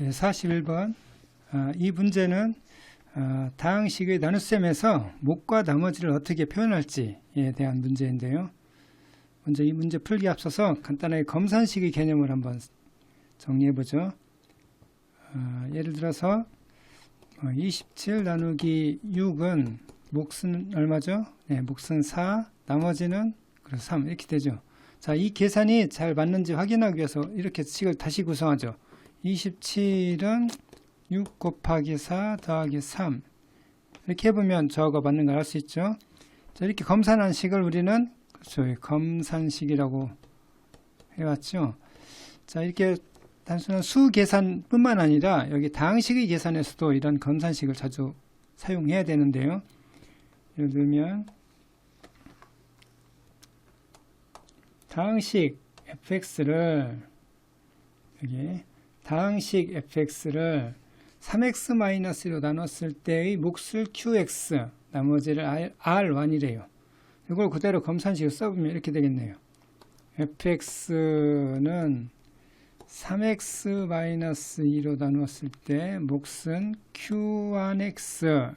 41번. 이 문제는 다항식의 나눗셈에서 목과 나머지를 어떻게 표현할지에 대한 문제인데요. 먼저 이 문제 풀기 앞서서 간단하게 검산식의 개념을 한번 정리해보죠. 예를 들어서 27 나누기 6은 몫은 얼마죠? 네, 몫은 4, 나머지는 3 이렇게 되죠. 자, 이 계산이 잘 맞는지 확인하기 위해서 이렇게 식을 다시 구성하죠. 27은 6 곱하기 4 더하기 3 이렇게 해보면 저하고 맞는 걸 알 수 있죠. 자, 이렇게 검산한 식을 우리는 그렇죠, 검산식이라고 해왔죠. 자, 이렇게 단순한 수 계산 뿐만 아니라 여기 다항식의 계산에서도 이런 검산식을 자주 사용해야 되는데요. 예를 들면 다항식 fx를 여기 다항식 fx를 3x-1로 나눴을 때의 몫을 qx, 나머지를 r1이래요. 이걸 그대로 검산식으로 써보면 이렇게 되겠네요. fx는 3x-2로 나누었을 때 몫은 q1x,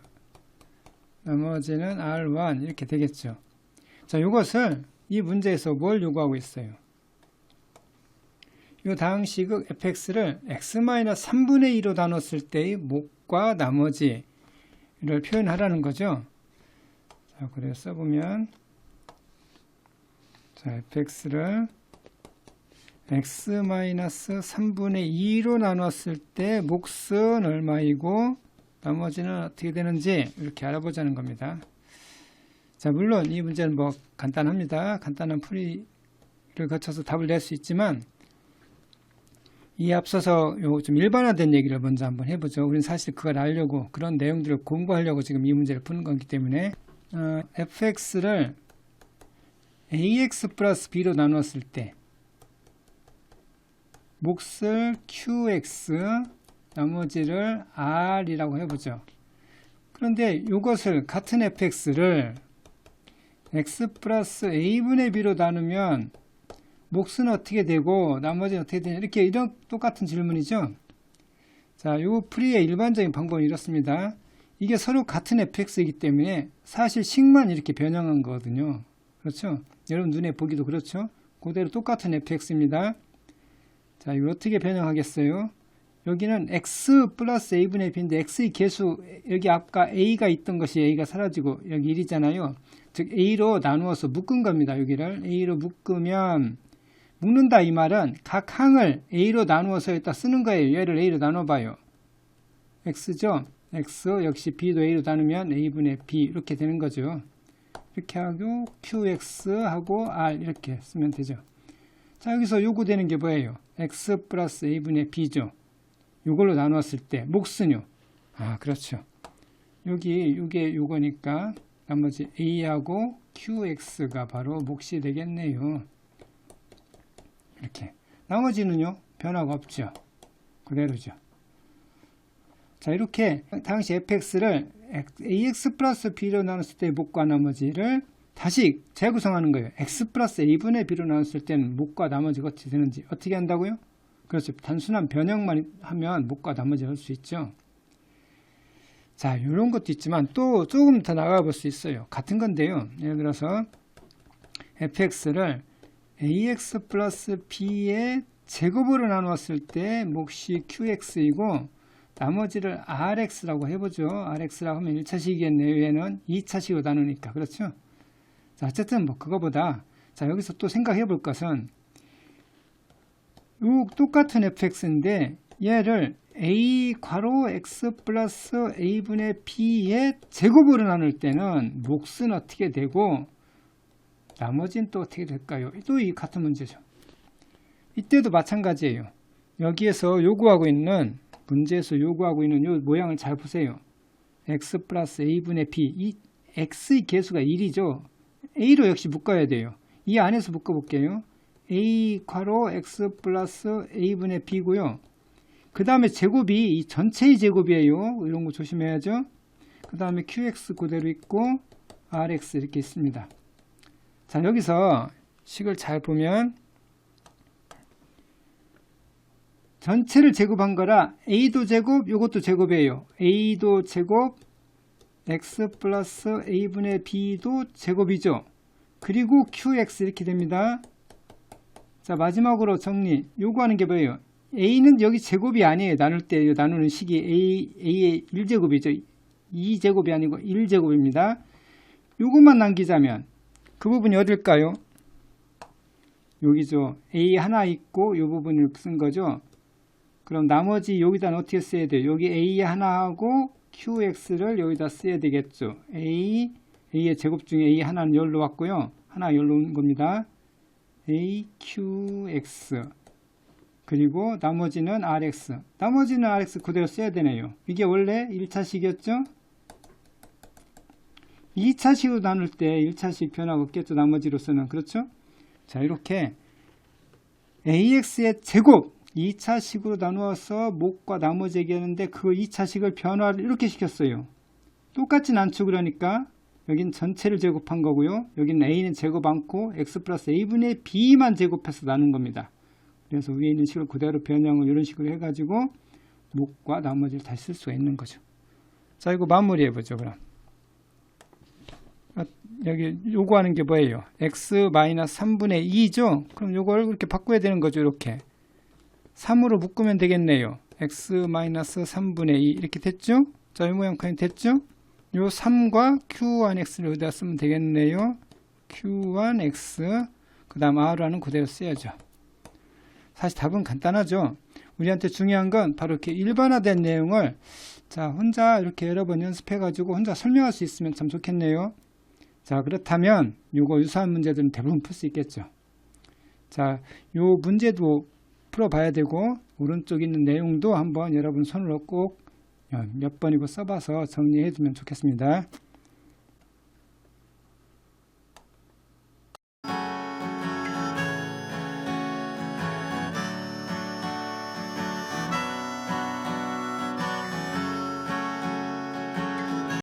나머지는 r1 이렇게 되겠죠. 자, 이것을 이 문제에서 뭘 요구하고 있어요? 이 다항식의 fx를 x-3분의 2로 나눴을 때의 몫과 나머지를 표현하라는 거죠. 자, 그래서 써보면 자, fx를 x-3분의 2로 나눴을 때 몫은 얼마이고 나머지는 어떻게 되는지 이렇게 알아보자는 겁니다. 자, 물론 이 문제는 뭐 간단합니다. 간단한 풀이를 거쳐서 답을 낼 수 있지만 이 앞서서 요 좀 일반화된 얘기를 먼저 한번 해보죠. 우리는 사실 그걸 알려고 그런 내용들을 공부하려고 지금 이 문제를 푸는 거기 때문에 fx를 ax 플러스 b로 나누었을 때 몫을 qx, 나머지를 r이라고 해보죠. 그런데 이것을 같은 fx를 x 플러스 a분의 b로 나누면 몫은 어떻게 되고 나머지는 어떻게 되냐, 이렇게 이런 똑같은 질문이죠. 자, 요 풀이의 일반적인 방법은 이렇습니다. 이게 서로 같은 fx이기 때문에 사실 식만 이렇게 변형한 거거든요. 그렇죠? 여러분 눈에 보기도 그렇죠? 그대로 똑같은 fx입니다. 자, 이거 어떻게 변형하겠어요? 여기는 x 플러스 a분의 b인데 x의 계수, 여기 아까 a가 있던 것이 a가 사라지고 여기 1이잖아요. 즉 a로 나누어서 묶은 겁니다. 여기를 a로 묶으면, 묶는다 이 말은 각 항을 a로 나누어서 여기다 쓰는 거예요. 얘를 a로 나눠봐요. x죠. x 역시 b도 a로 나누면 a분의 b 이렇게 되는 거죠. 이렇게 하고 qx 하고 r 이렇게 쓰면 되죠. 자, 여기서 요구되는 게 뭐예요? x 플러스 a분의 b죠. 요걸로 나누었을 때 몫은요. 아, 그렇죠. 여기 요게 요거니까 나머지 a하고 qx가 바로 몫이 되겠네요. 이렇게. 나머지는요, 변화가 없죠. 그대로죠. 자, 이렇게 당시 fx를 ax 플러스 b로 나눴을 때 몫과 나머지를 다시 재구성하는 거예요. x 플러스 a분의 b로 나눴을 때는 몫과 나머지가 어떻게 되는지 어떻게 한다고요? 그렇죠. 단순한 변형만 하면 몫과 나머지 할 수 있죠. 자, 이런 것도 있지만 또 조금 더 나가 볼 수 있어요. 같은 건데요. 예를 들어서 fx를 ax 플러스 b의 제곱으로 나누었을 때 몫이 qx이고 나머지를 rx라고 해보죠. rx라고 하면 1차식이겠네요. 얘는 2차식으로 나누니까. 그렇죠? 자, 어쨌든 뭐 그거보다, 자, 여기서 또 생각해 볼 것은 요 똑같은 fx인데 얘를 a 괄호 x 플러스 a분의 b의 제곱으로 나눌 때는 몫은 어떻게 되고 나머지는 또 어떻게 될까요? 또 이 같은 문제죠. 이때도 마찬가지예요. 여기에서 요구하고 있는, 문제에서 요구하고 있는 요 모양을 잘 보세요. x 플러스 a분의 b, 이 x의 계수가 1이죠. a로 역시 묶어야 돼요. 이 안에서 묶어볼게요. a 괄호 x 플러스 a분의 b고요. 그 다음에 제곱이 이 전체의 제곱이에요. 이런 거 조심해야죠. 그 다음에 qx 그대로 있고 rx 이렇게 있습니다. 자, 여기서 식을 잘 보면 전체를 제곱한 거라 a도 제곱, 요것도 제곱이에요. a도 제곱, x 플러스 a분의 b도 제곱이죠. 그리고 qx 이렇게 됩니다. 자, 마지막으로 정리. 요구하는 게 뭐예요? a는 여기 제곱이 아니에요. 나눌 때 나누는 식이 a의 1제곱이죠. 2제곱이 아니고 1제곱입니다. 요것만 남기자면 그 부분이 어딜까요? 여기죠. a 하나 있고 요 부분을 쓴 거죠. 그럼 나머지 여기다 어떻게 써야 돼요? 여기 a 하나 하고 qx를 여기다 써야 되겠죠. a의 제곱 중에 a 하나는 열로 왔고요. 하나 열로 온 겁니다. a, qx 그리고 나머지는 rx. 나머지는 rx 그대로 써야 되네요. 이게 원래 1차식이었죠? 2차식으로 나눌 때 1차식 변화가 없겠죠. 나머지로서는. 그렇죠? 자, 이렇게 ax의 제곱 2차식으로 나누어서 목과 나머지 얘기하는데 그 2차식을 변화를 이렇게 시켰어요. 똑같진 않죠. 그러니까 여긴 전체를 제곱한 거고요. 여기는 a는 제곱 않고 x 플러스 a분의 b만 제곱해서 나눈 겁니다. 그래서 위에 있는 식을 그대로 변형을 이런 식으로 해가지고 목과 나머지를 다시 쓸 수가 있는 거죠. 자, 이거 마무리해 보죠. 그럼 여기 요구하는 게 뭐예요? x-3분의 2죠? 그럼 요걸 이렇게 바꿔야 되는 거죠. 이렇게 3으로 묶으면 되겠네요. x-3분의 2 이렇게 됐죠? 자, 이 모양까지 됐죠? 요 3과 q1x를 여기다 쓰면 되겠네요. q1x 그 다음 r라는 그대로 써야죠. 사실 답은 간단하죠. 우리한테 중요한 건 바로 이렇게 일반화된 내용을 자 혼자 이렇게 여러 번 연습해 가지고 혼자 설명할 수 있으면 참 좋겠네요. 자, 그렇다면 요거 유사한 문제들은 대부분 풀 수 있겠죠. 자, 요 문제도 풀어봐야 되고 오른쪽에 있는 내용도 한번 여러분 손으로 꼭 몇 번이고 써봐서 정리해 두면 좋겠습니다.